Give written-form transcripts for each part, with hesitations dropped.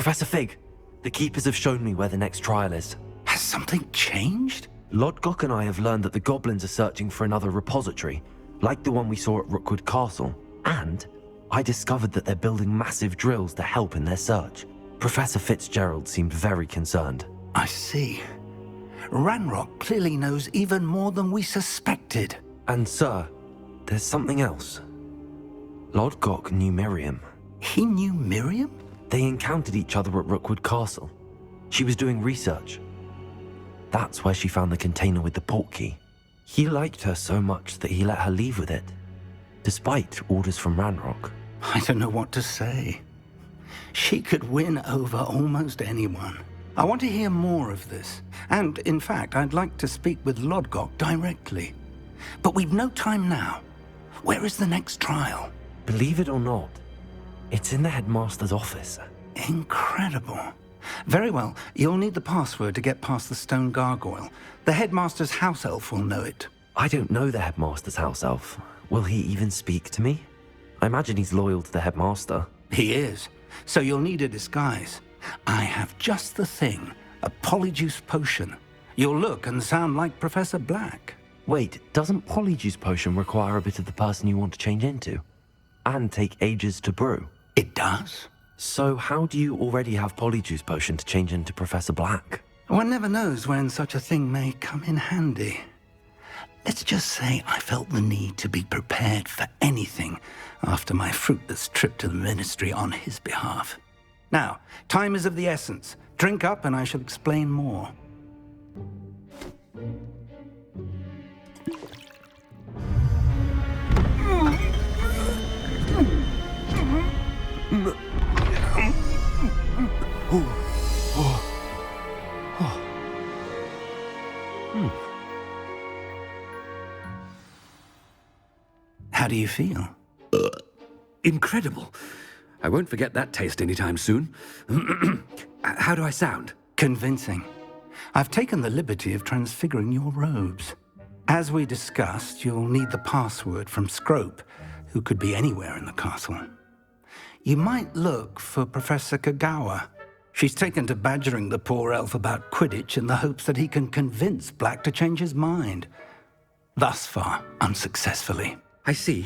Professor Fig, the Keepers have shown me where the next trial is. Has something changed? Lodgok and I have learned that the goblins are searching for another repository, like the one we saw at Rookwood Castle. And I discovered that they're building massive drills to help in their search. Professor Fitzgerald seemed very concerned. I see. Ranrock clearly knows even more than we suspected. And sir, there's something else. Lodgok knew Miriam. He knew Miriam? They encountered each other at Rookwood Castle. She was doing research. That's where she found the container with the portkey. He liked her so much that he let her leave with it, despite orders from Ranrock. I don't know what to say. She could win over almost anyone. I want to hear more of this. And, in fact, I'd like to speak with Lodgok directly. But we've no time now. Where is the next trial? Believe it or not, it's in the headmaster's office. Incredible. Very well. You'll need the password to get past the stone gargoyle. The headmaster's house elf will know it. I don't know the headmaster's house elf. Will he even speak to me? I imagine he's loyal to the headmaster. He is. So you'll need a disguise. I have just the thing. A polyjuice potion. You'll look and sound like Professor Black. Wait, doesn't Polyjuice Potion require a bit of the person you want to change into? And take ages to brew? It does. So how do you already have Polyjuice Potion to change into Professor Black? One never knows when such a thing may come in handy. Let's just say I felt the need to be prepared for anything after my fruitless trip to the Ministry on his behalf. Now, time is of the essence. Drink up and I shall explain more. How do you feel? Incredible. I won't forget that taste anytime soon. How do I sound? Convincing. I've taken the liberty of transfiguring your robes. As we discussed, you'll need the password from Scrope, who could be anywhere in the castle. You might look for Professor Kagawa. She's taken to badgering the poor elf about Quidditch in the hopes that he can convince Black to change his mind. Thus far, unsuccessfully. I see.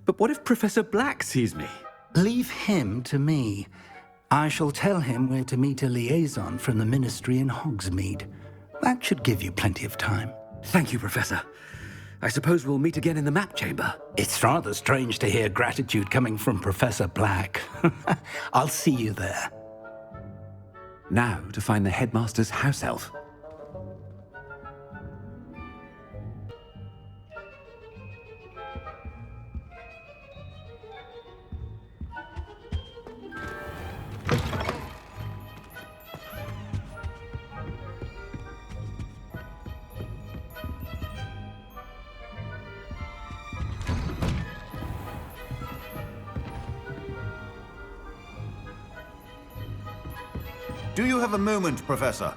But what if Professor Black sees me? Leave him to me. I shall tell him where to meet a liaison from the Ministry in Hogsmeade. That should give you plenty of time. Thank you, Professor. I suppose we'll meet again in the map chamber. It's rather strange to hear gratitude coming from Professor Black. I'll see you there. Now to find the headmaster's house elf. Do you have a moment, Professor?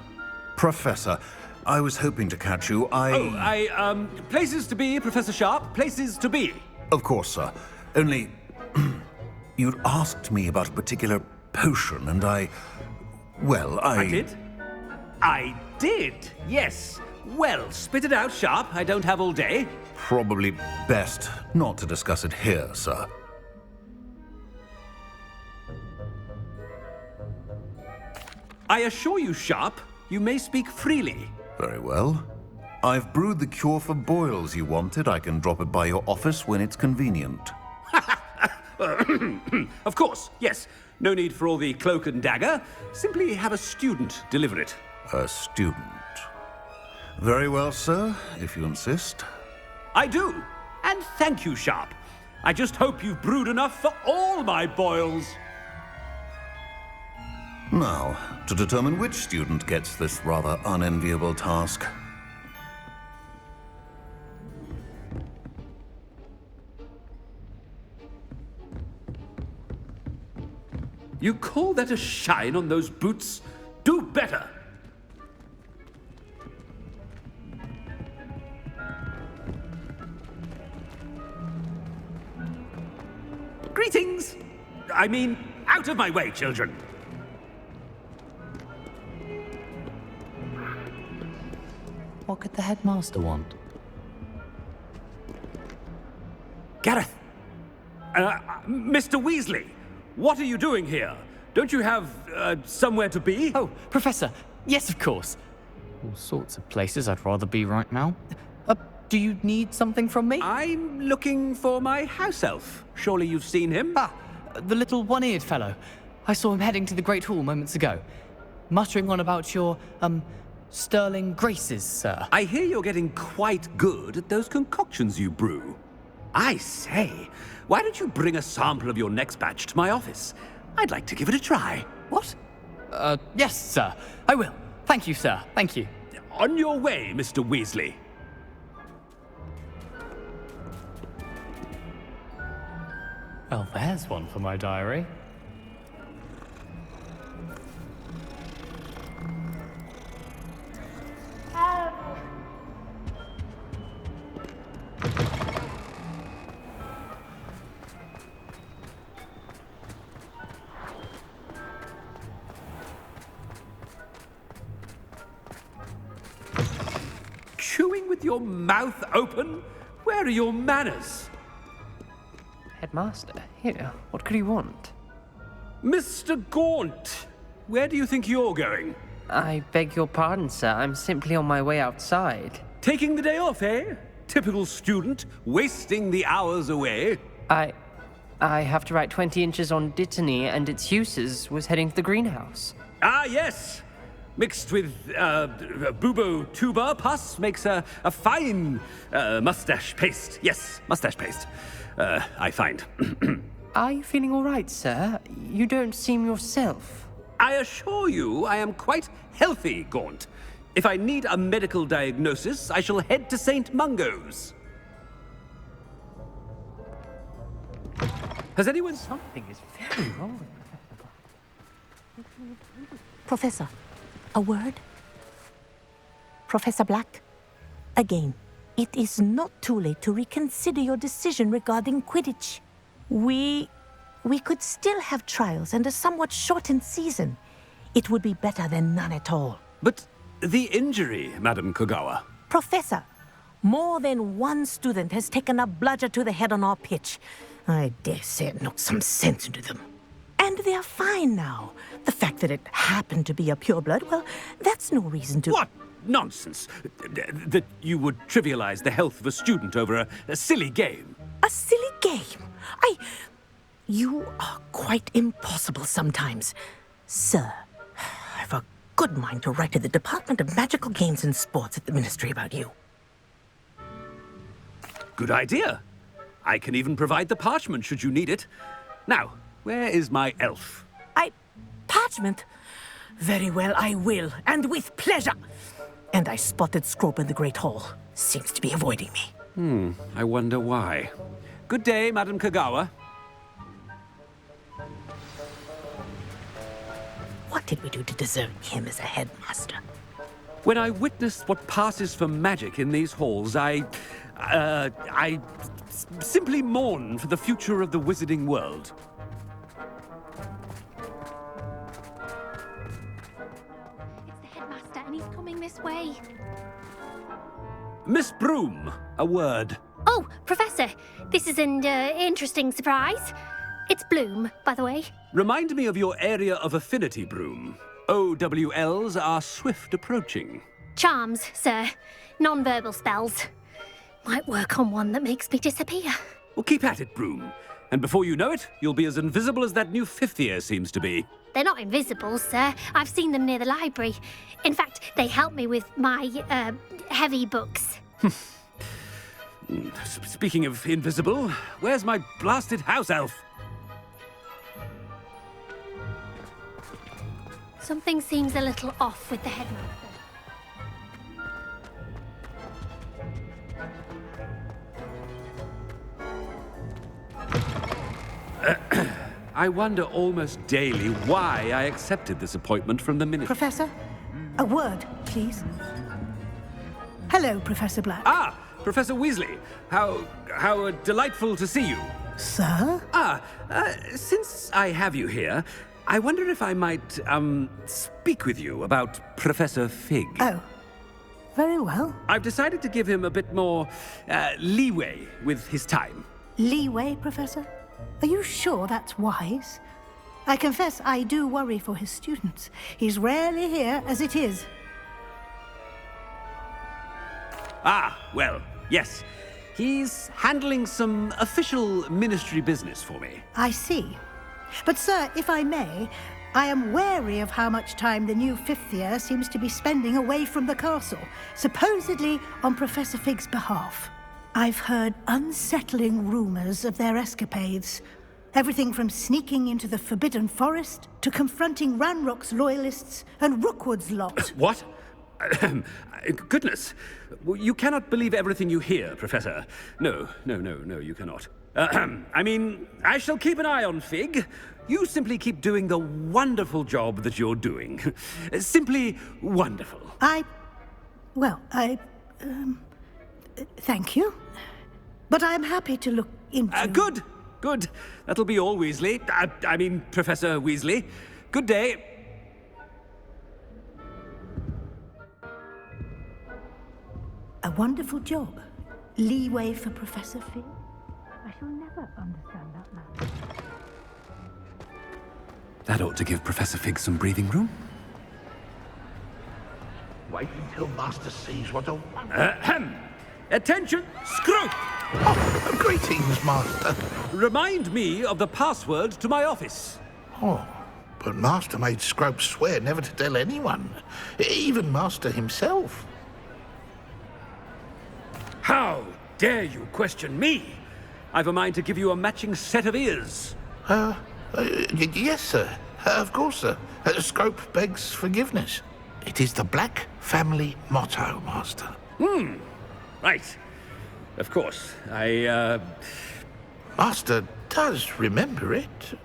Professor, I was hoping to catch you. Places to be, Professor Sharp. Places to be. Of course, sir. Only... you'd asked me about a particular potion, and I did? I did, yes. Well, spit it out, Sharp. I don't have all day. Probably best not to discuss it here, sir. I assure you, Sharp, you may speak freely. Very well. I've brewed the cure for boils you wanted. I can drop it by your office when it's convenient. Of course, yes. No need for all the cloak and dagger. Simply have a student deliver it. A student. Very well, sir, if you insist. I do. And thank you, Sharp. I just hope you've brewed enough for all my boils. Now, to determine which student gets this rather unenviable task. You call that a shine on those boots? Do better! Greetings! I mean, out of my way, children! the headmaster want? Gareth! Mr. Weasley! What are you doing here? Don't you have, somewhere to be? Oh, Professor. Yes, of course. All sorts of places I'd rather be right now. Do you need something from me? I'm looking for my house elf. Surely you've seen him? Ah, the little one-eared fellow. I saw him heading to the Great Hall moments ago, muttering on about your, sterling graces, sir. I hear you're getting quite good at those concoctions you brew. I say, why don't you bring a sample of your next batch to my office? I'd like to give it a try. What? Yes, sir. I will. Thank you, sir. Thank you. On your way, Mr. Weasley. Well, there's one for my diary. Chewing with your mouth open? Where are your manners? Headmaster, here, what could he want? Mr. Gaunt, where do you think you're going? I beg your pardon, sir. I'm simply on my way outside. Taking the day off, eh? Typical student, wasting the hours away. I have to write 20 inches on Dittany and its uses. Was heading to the greenhouse. Ah, yes. Mixed with bubo tuber pus makes a fine mustache paste. Yes, mustache paste. I find. Are you feeling all right, sir? You don't seem yourself. I assure you I am quite healthy, Gaunt. If I need a medical diagnosis, I shall head to St. Mungo's. Has anyone... Something is very wrong. Professor, a word? Professor Black, again, it is not too late to reconsider your decision regarding Quidditch. We could still have trials and a somewhat shortened season. It would be better than none at all. But the injury, Madam Kogawa. Professor, more than one student has taken a bludger to the head on our pitch. I dare say it knocked some sense into them. And they are fine now. The fact that it happened to be a pureblood, well, that's no reason to... What nonsense! That you would trivialize the health of a student over a silly game. A silly game? You are quite impossible sometimes. Sir, I've a good mind to write to the Department of Magical Games and Sports at the Ministry about you. Good idea. I can even provide the parchment should you need it. Now, where is my elf? Parchment? Very well, I will, and with pleasure. And I spotted Scrope in the Great Hall. Seems to be avoiding me. I wonder why. Good day, Madam Kogawa. What did we do to deserve him as a headmaster? When I witnessed what passes for magic in these halls, I simply mourn for the future of the wizarding world. It's the headmaster, and he's coming this way. Miss Broom, a word. Oh, Professor, this is an interesting surprise. It's Bloom, by the way. Remind me of your area of affinity, Broom. OWLs are swift approaching. Charms, sir. Non-verbal spells. Might work on one that makes me disappear. Well, keep at it, Broom. And before you know it, you'll be as invisible as that new fifth year seems to be. They're not invisible, sir. I've seen them near the library. In fact, they help me with my, heavy books. Speaking of invisible, where's my blasted house elf? Something seems a little off with the headmaster. I wonder almost daily why I accepted this appointment from the ministry. Professor, a word, please. Hello, Professor Black. Ah, Professor Weasley. How delightful to see you. Sir? Since I have you here, I wonder if I might, speak with you about Professor Fig. Oh, Very well. I've decided to give him a bit more leeway with his time. Leeway, Professor? Are you sure that's wise? I confess I do worry for his students. He's rarely here as it is. Ah, well, yes. He's handling some official ministry business for me. I see. But, sir, if I may, I am wary of how much time the new fifth year seems to be spending away from the castle, supposedly on Professor Fig's behalf. I've heard unsettling rumors of their escapades. Everything from sneaking into the Forbidden Forest to confronting Ranrock's loyalists and Rookwood's lot. What? Goodness. You cannot believe everything you hear, Professor. No, you cannot. I mean, I shall keep an eye on Fig. You simply keep doing the wonderful job that you're doing. Simply wonderful. Thank you. But I'm happy to look into... Good. That'll be all, Weasley. I mean, Professor Weasley. Good day. A wonderful job. Leeway for Professor Fig. I shall never understand that man. That ought to give Professor Fig some breathing room. Wait until Master sees what a... Attention, Scrope! Oh, greetings, Master. Remind me of the password to my office. Oh, but Master made Scrope swear never to tell anyone, even Master himself. How dare you question me? I've a mind to give you a matching set of ears. Yes, sir. Of course, sir. Scrope begs forgiveness. It is the Black family motto, Master. Right. Of course. Master does remember it.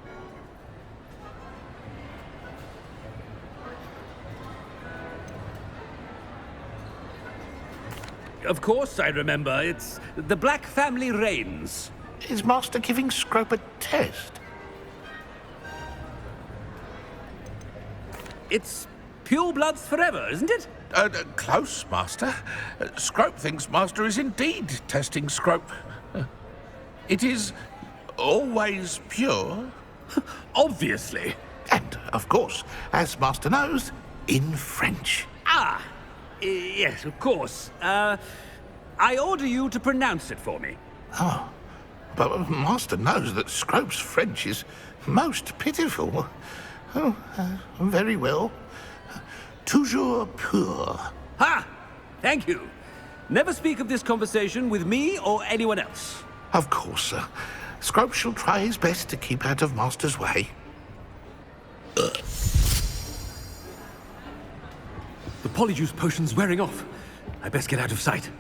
Of course I remember. It's the Black family reigns. Is Master giving Scrope a test? It's purebloods forever, isn't it? Close, Master. Scrope thinks Master is indeed testing Scrope. It is always pure. Obviously. And, of course, as Master knows, in French. Yes, of course. I order you to pronounce it for me. Oh, but Master knows that Scrope's French is most pitiful. Oh, very well. Toujours pur. Ha! Thank you. Never speak of this conversation with me or anyone else. Of course, sir. Scrope shall try his best to keep out of Master's way. The polyjuice potion's wearing off. I best get out of sight.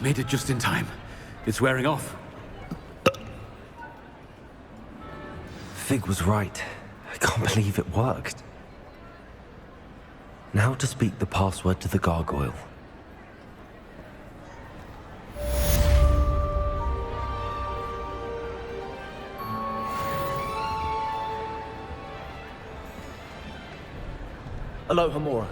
Made it just in time. It's wearing off. Fig was right. I can't believe it worked. Now to speak the password to the gargoyle. Aloha, Mora.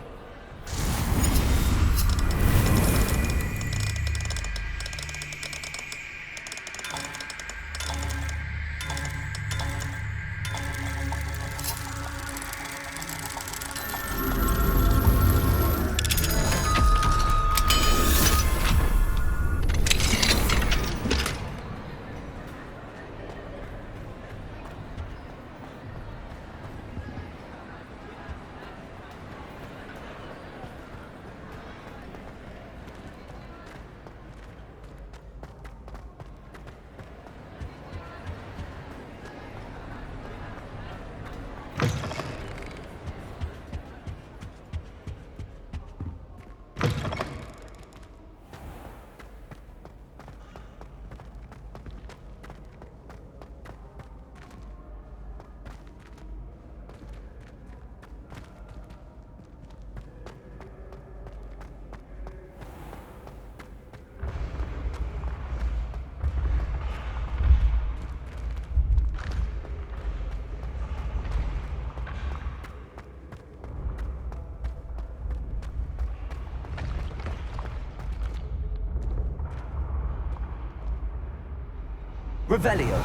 Revelio.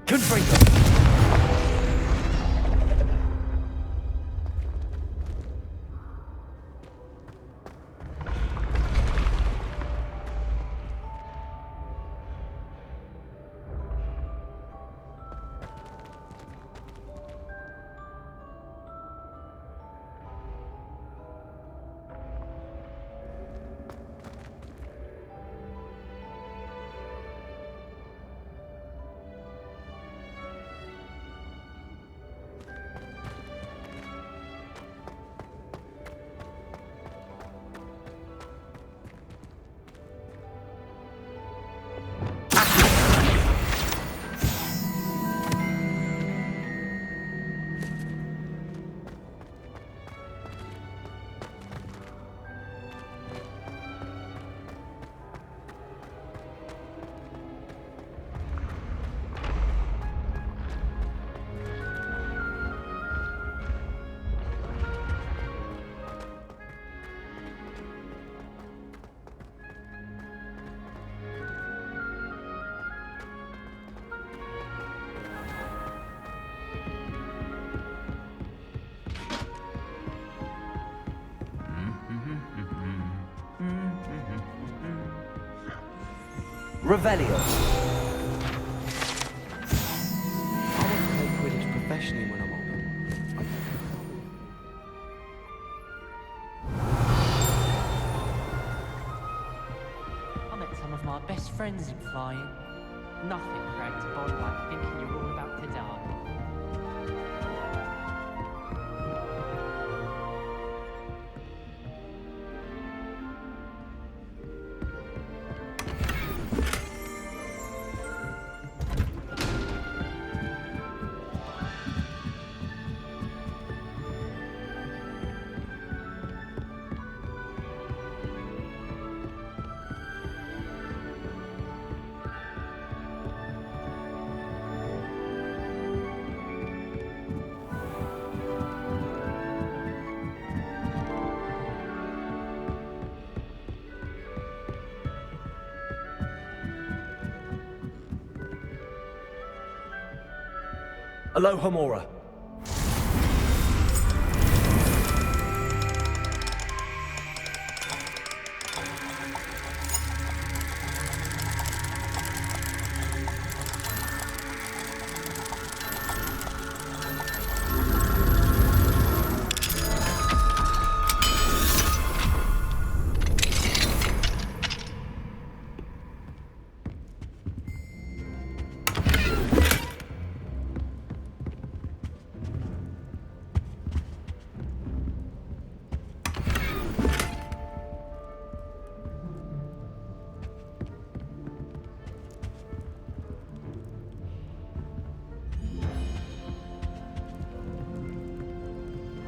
Confringo. Revelio. I want to play Quidditch professionally when I'm older. I met some of my best friends in flying. Nothing creates a bond like thinking you're all about to die. Alohomora.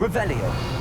Revelio.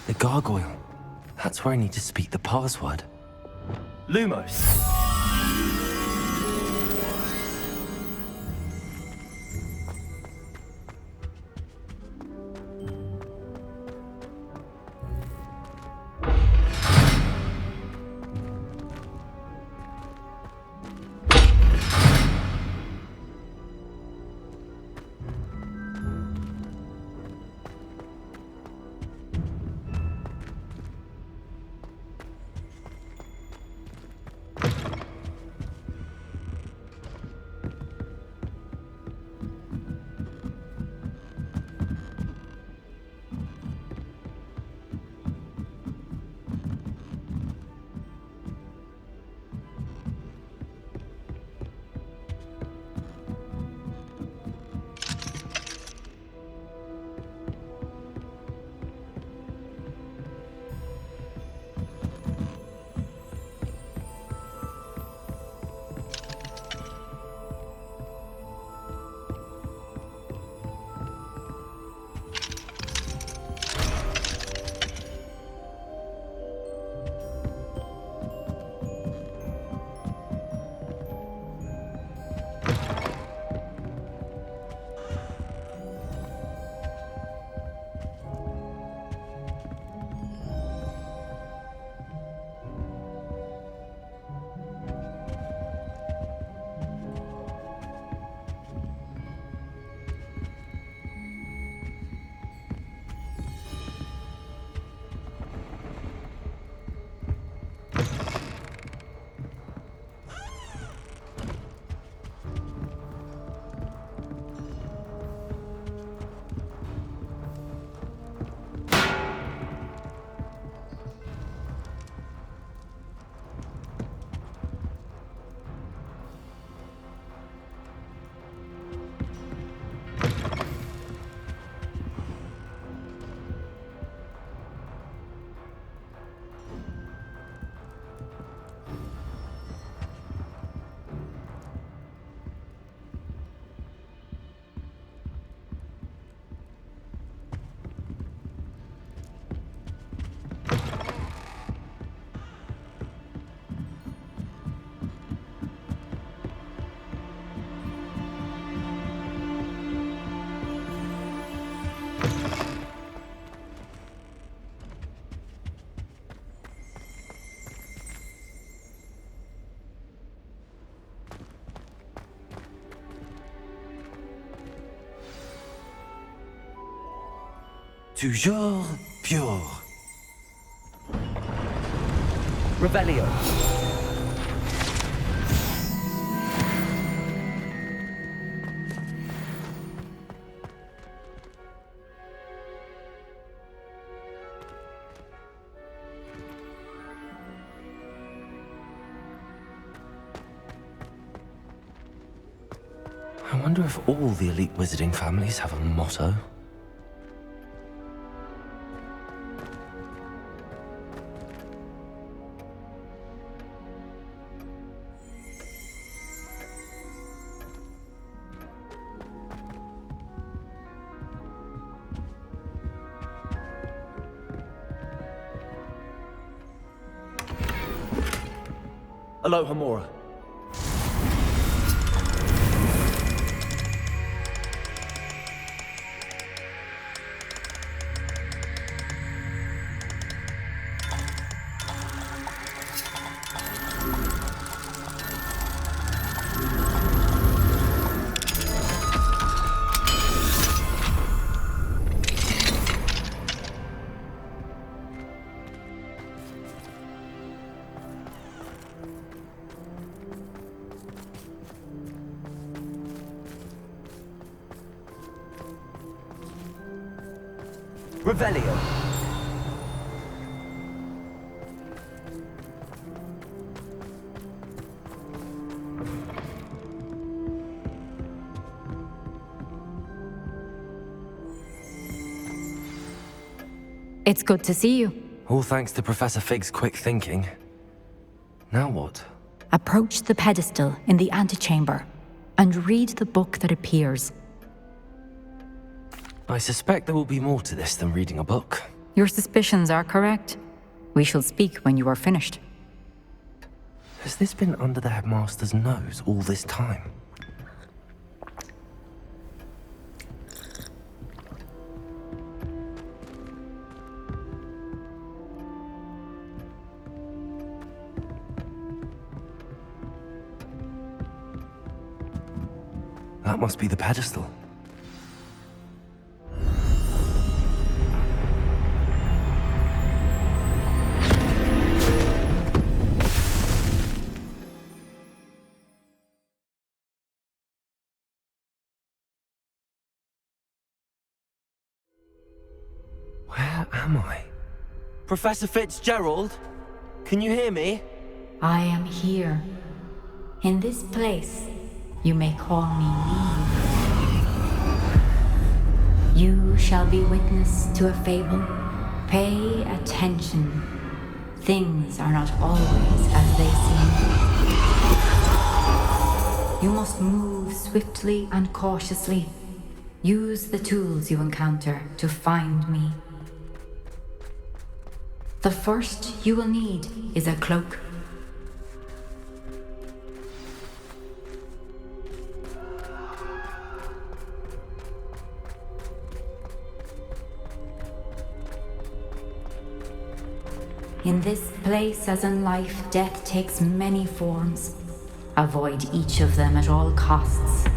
The gargoyle. That's where I need to speak the password. Lumos. Toujours pure. Revelio. I wonder if all the elite wizarding families have a motto. Aloha Mora. Revelio. It's good to see you. All thanks to Professor Fig's quick thinking. Now what? Approach the pedestal in the antechamber and read the book that appears. I suspect there will be more to this than reading a book. Your suspicions are correct. We shall speak when you are finished. Has this been under the headmaster's nose all this time? That must be the pedestal. Where am I? Professor Fitzgerald? Can you hear me? I am here. In this place, you may call me Neve. You shall be witness to a fable. Pay attention. Things are not always as they seem. You must move swiftly and cautiously. Use the tools you encounter to find me. The first you will need is a cloak. In this place, as in life, death takes many forms. Avoid each of them at all costs.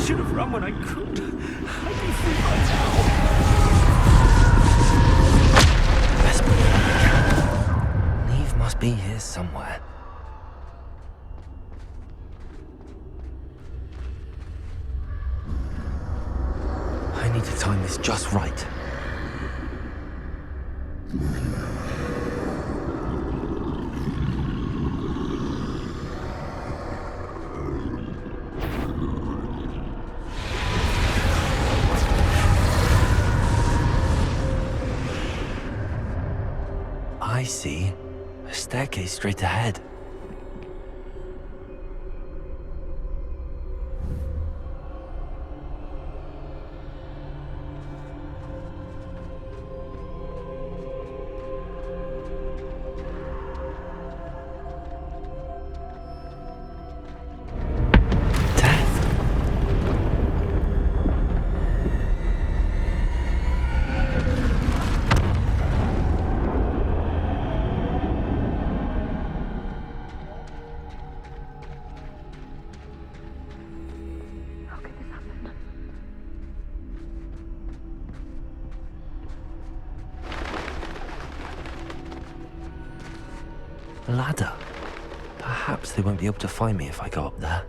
should have run when I could. I'd be free by now. Best believe I can. Neve must be here somewhere. I need to time this just right. I see. A staircase straight ahead. A ladder. Perhaps they won't be able to find me if I go up there.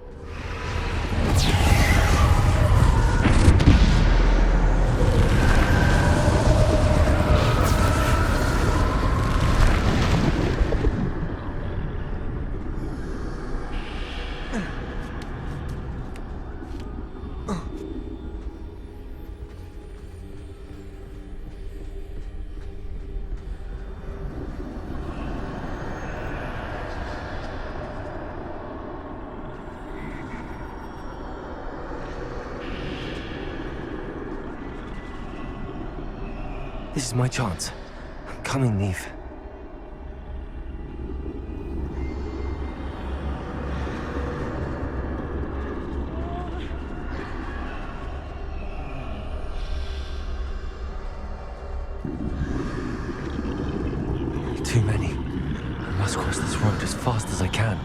This is my chance. Come in, Neve. Too many. I must cross this road as fast as I can.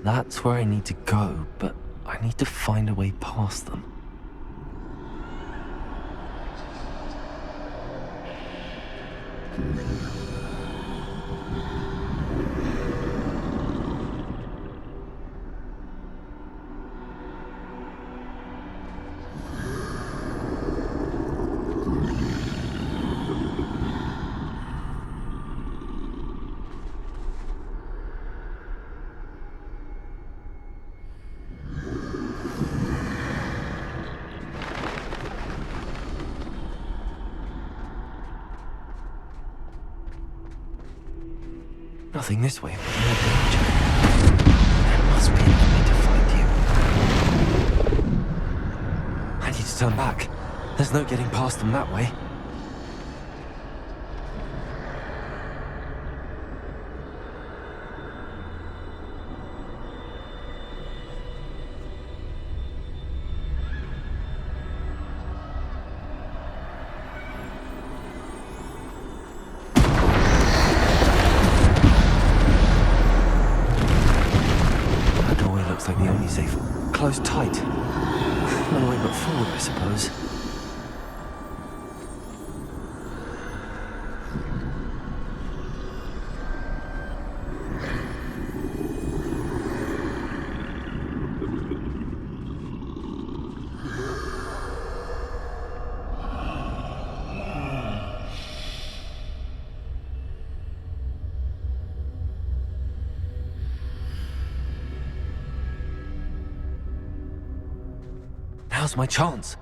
That's where I need to go, but I need to find a way past them. Nothing this way, but more danger. There must be another way to find you. I need to turn back. There's no getting past them that way. Like the only safe. Closed tight. No way but forward, I suppose. Now's my chance.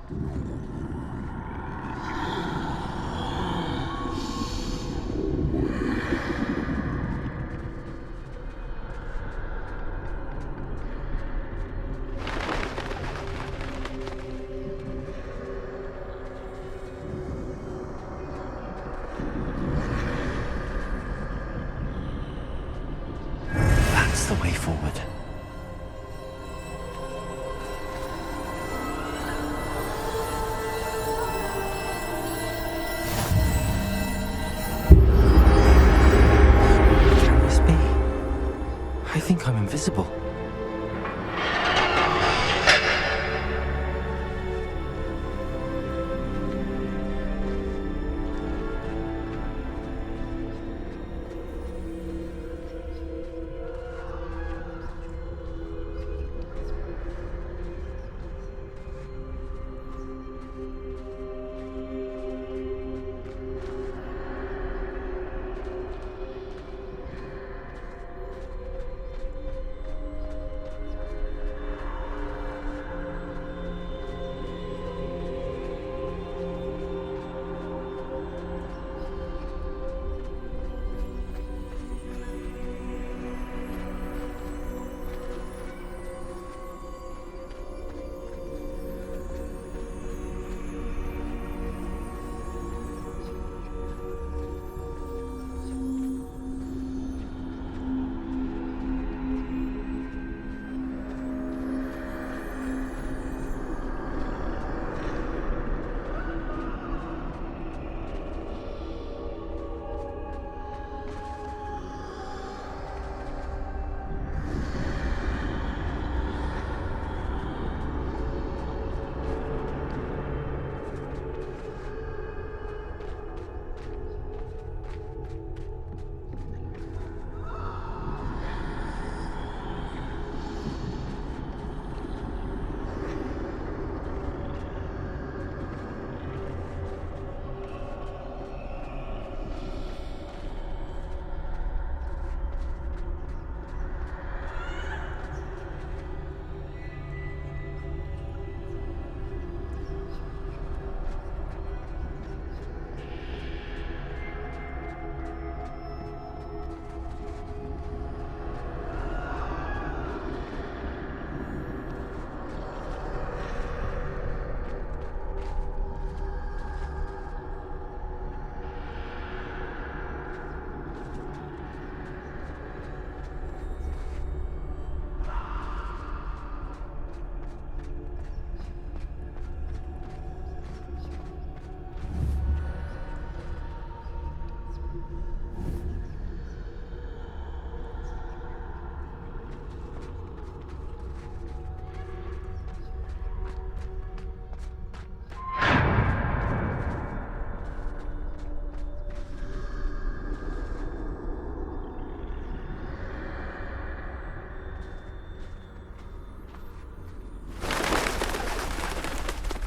That's the way forward.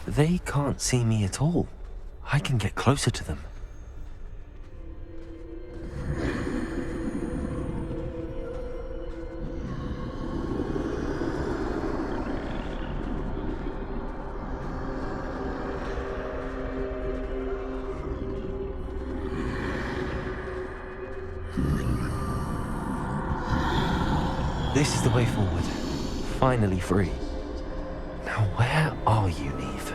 They can't see me at all. I can get closer to them. This is the way forward. Finally free. Now where are you, Neve?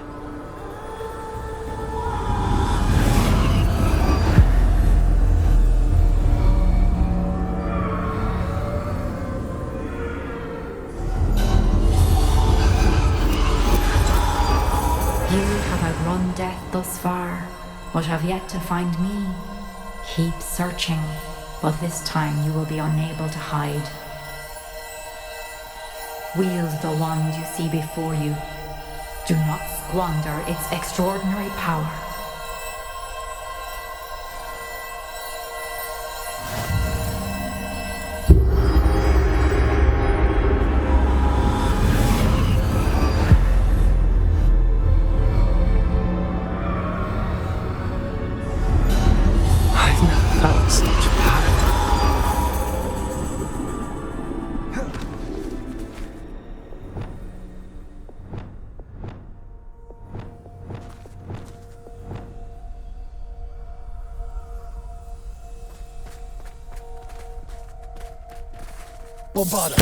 You have outrun death thus far, but have yet to find me. Keep searching, but this time you will be unable to hide. Wield the wand you see before you. Do not squander its extraordinary power. I've never felt such power. Bombarda.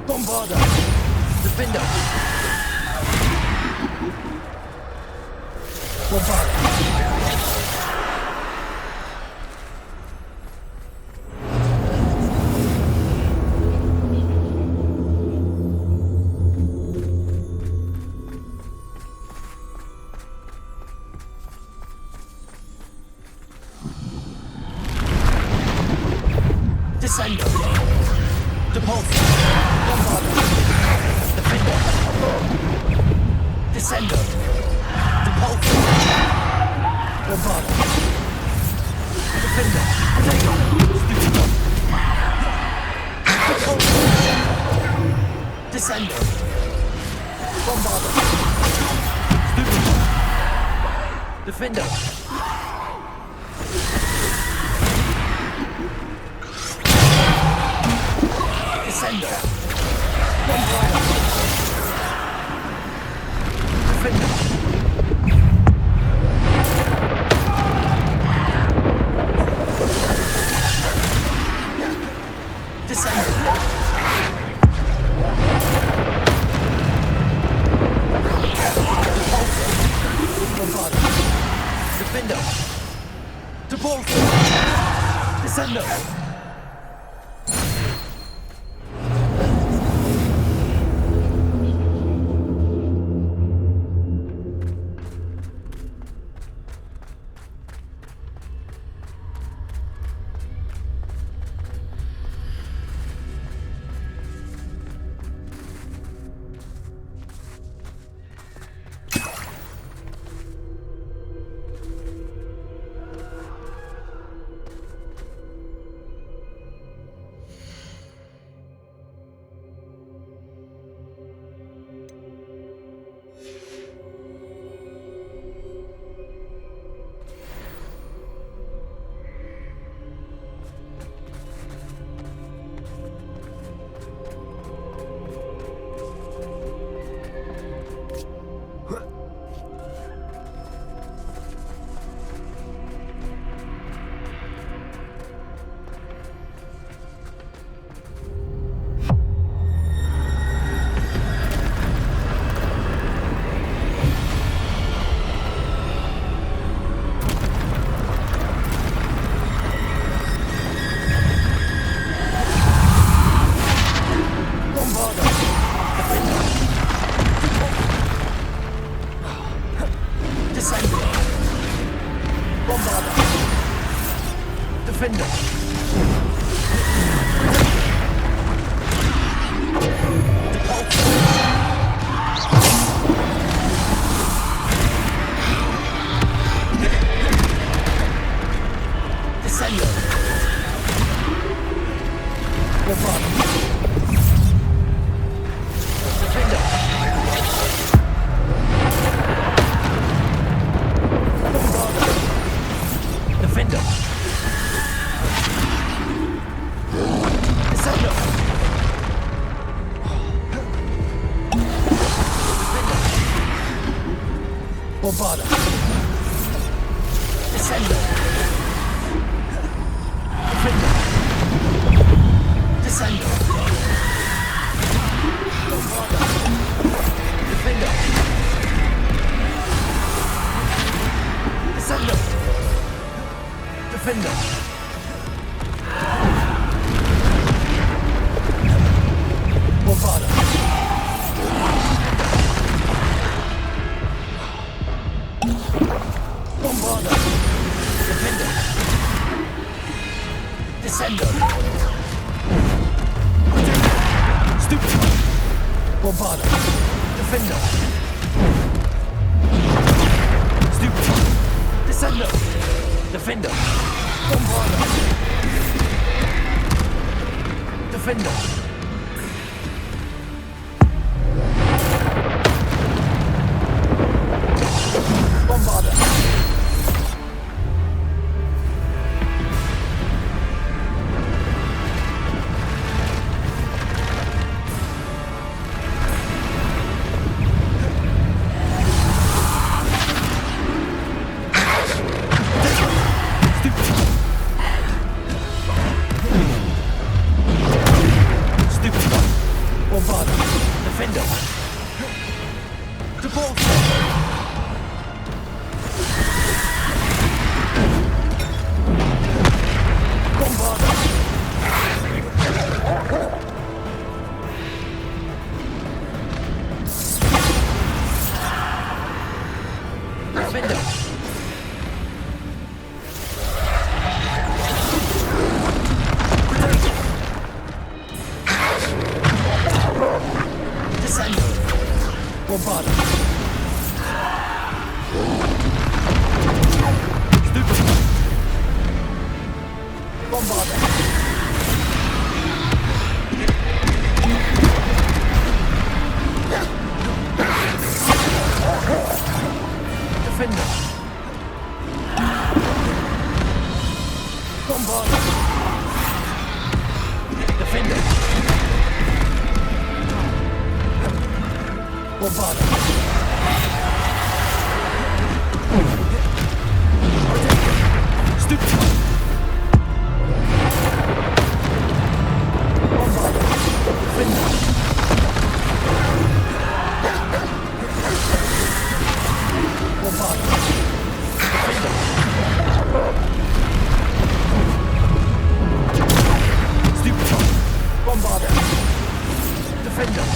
Bombarda. Defender. Bombarda. Descendo. Depulso. Bombarda. Defender. Descendo. Depulso. Bombarda. Defender. Stupido. Depulso. Descendo. Bombarda. Stupido. Defender. Descendo. Bombarda. Defender. Descendo. Bombarda. Defender. Depulso. Descendo. Bombarda. Defender. Bombarda. Defender. Descendo. Bombarda. Descendo. Defender. Descendo. Bombarda. Defender. Descendo. Defender. Bombarda. Bombarda. Defender. Descendo. Stupid. Bombarda. Defender. Stupid. Descendo. Defender. Bombarda. Defender. Bombarda. Stupid. Bombarda. Defender. Deport. Bombarda. Defender. Descendo. Bombarda. Stupid. Bombarda. Defender. Bombarda. Defender. Bombarda. Stupid. Bombarda. Defender. Bombarda. Defender. Stupid. Bombarda. Defender.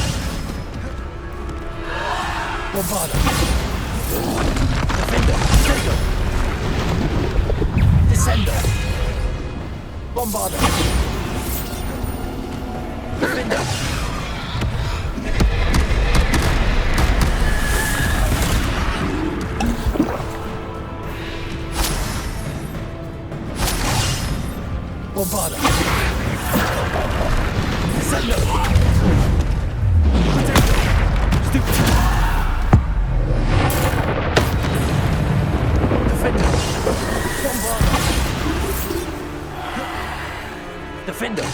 Bombarda. Defender. Descendo. Bombarda. Defender. Bombarda. Descendo. Stupid. Defender. Bombarda. Defender.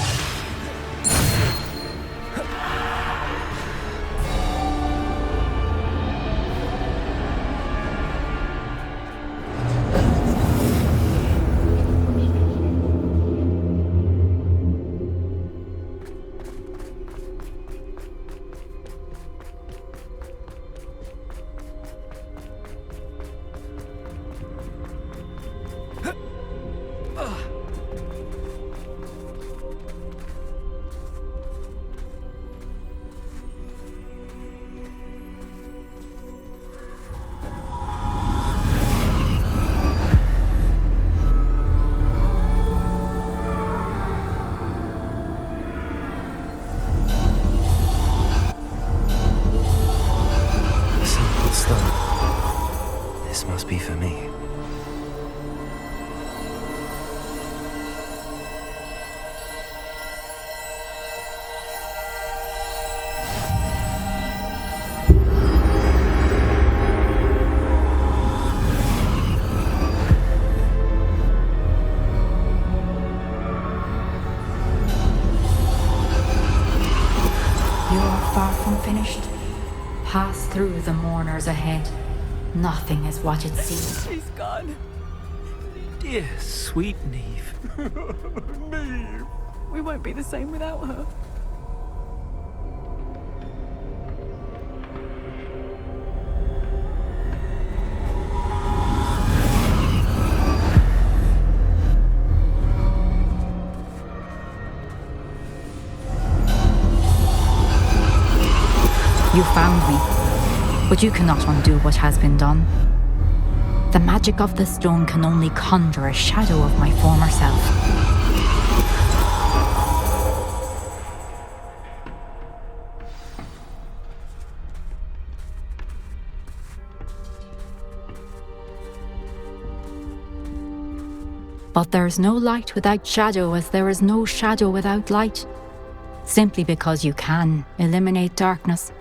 finished, pass through the mourners ahead. Nothing is what it seems. She's gone. Dear, sweet Neve. Neve. We won't be the same without her. You found me, but you cannot undo what has been done. The magic of the stone can only conjure a shadow of my former self. But there is no light without shadow, as there is no shadow without light. Simply because you can eliminate darkness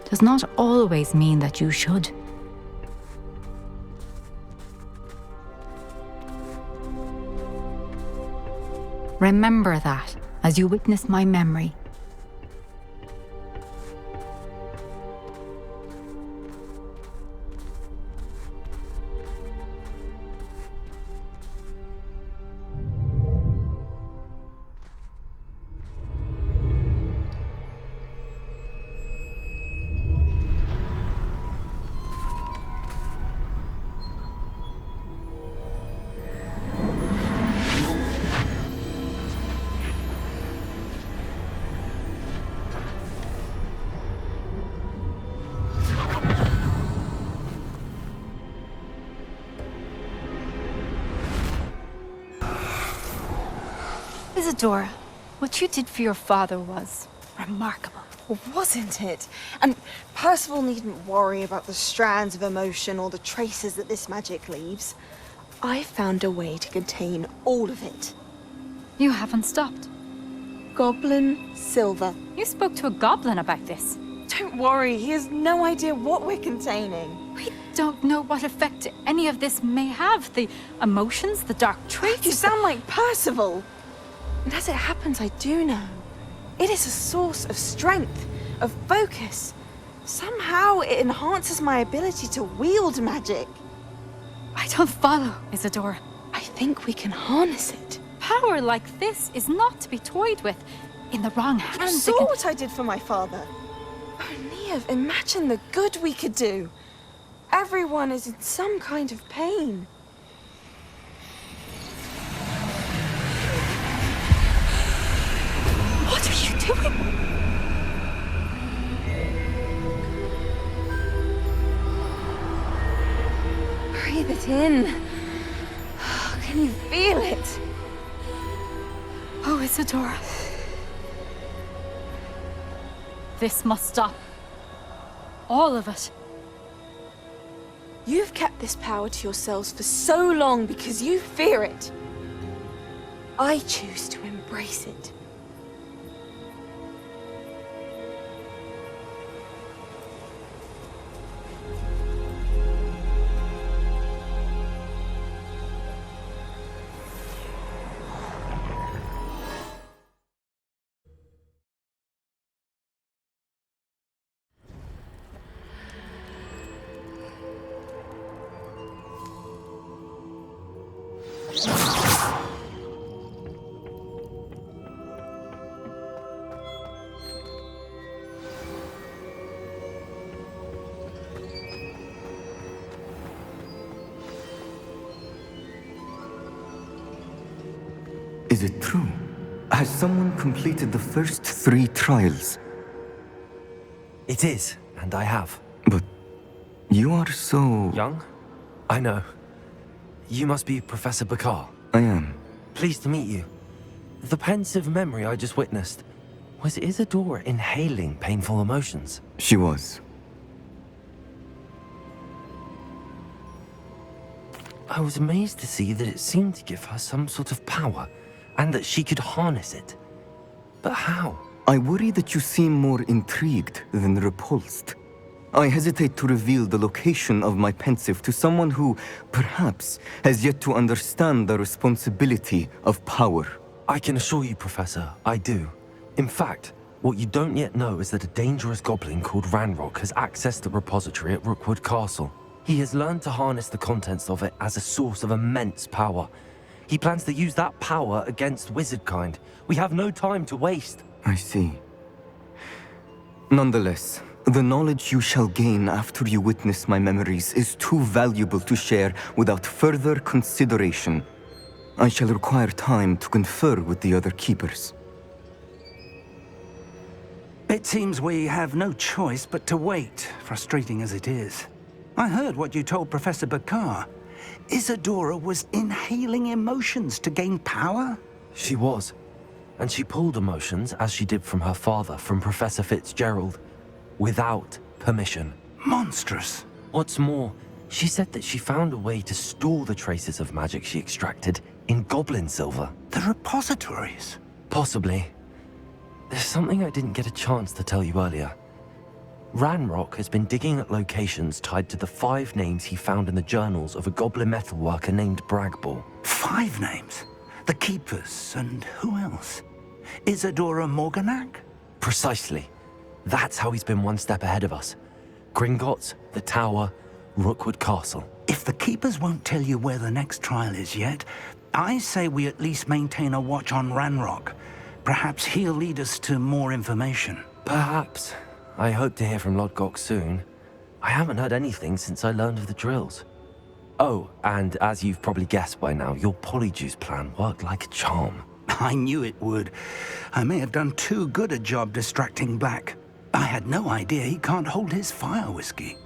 does not always mean that you should. Remember that as you witness my memory. Isadora, what you did for your father was remarkable. Well, wasn't it? And Percival needn't worry about the strands of emotion or the traces that this magic leaves. I found a way to contain all of it. You haven't stopped. Goblin Silver. You spoke to a goblin about this. Don't worry, he has no idea what we're containing. We don't know what effect any of this may have. The emotions, the dark traits. You sound like Percival. And as it happens, I do know. It is a source of strength, of focus. Somehow it enhances my ability to wield magic. I don't follow, Isadora. I think we can harness it. Power like this is not to be toyed with. In the wrong hands, You saw what I did for my father. Oh, Neve, imagine the good we could do. Everyone is in some kind of pain. What are you doing? Breathe it in. Can you feel it? Oh, Isadora. This must stop. All of it. You've kept this power to yourselves for so long because you fear it. I choose to embrace it. Is it true? Has someone completed the first 3 trials? It is, and I have. But you are so... Young? I know. You must be Professor Bakar. I am. Pleased to meet you. The pensive memory I just witnessed, was Isadora inhaling painful emotions? She was. I was amazed to see that it seemed to give her some sort of power, and that she could harness it. But how? I worry that you seem more intrigued than repulsed. I hesitate to reveal the location of my pensive to someone who, perhaps, has yet to understand the responsibility of power. I can assure you, Professor, I do. In fact, What you don't yet know is that a dangerous goblin called Ranrock has accessed the repository at Rookwood Castle. He has learned to harness the contents of it as a source of immense power. He plans to use that power against wizardkind. We have no time to waste. I see. Nonetheless, the knowledge you shall gain after you witness my memories is too valuable to share without further consideration. I shall require time to confer with the other keepers. It seems we have no choice but to wait, frustrating as it is. I heard what you told Professor Bakar. Isadora was inhaling emotions to gain power? She was. And she pulled emotions, as she did from her father, from Professor Fitzgerald, without permission. Monstrous. What's more, she said that she found a way to store the traces of magic she extracted in goblin silver. The repositories? Possibly. There's something I didn't get a chance to tell you earlier. Ranrock has been digging at locations tied to the 5 names he found in the journals of a goblin metalworker named Bragball. 5 names? The Keepers, and who else? Isadora Morganac? Precisely. That's how he's been one step ahead of us. Gringotts, the Tower, Rookwood Castle. If the Keepers won't tell you where the next trial is yet, I say we at least maintain a watch on Ranrock. Perhaps he'll lead us to more information. Perhaps. I hope to hear from Lodgok soon. I haven't heard anything since I learned of the drills. Oh, and as you've probably guessed by now, your Polyjuice plan worked like a charm. I knew it would. I may have done too good a job distracting Black. I had no idea he can't hold his fire whiskey.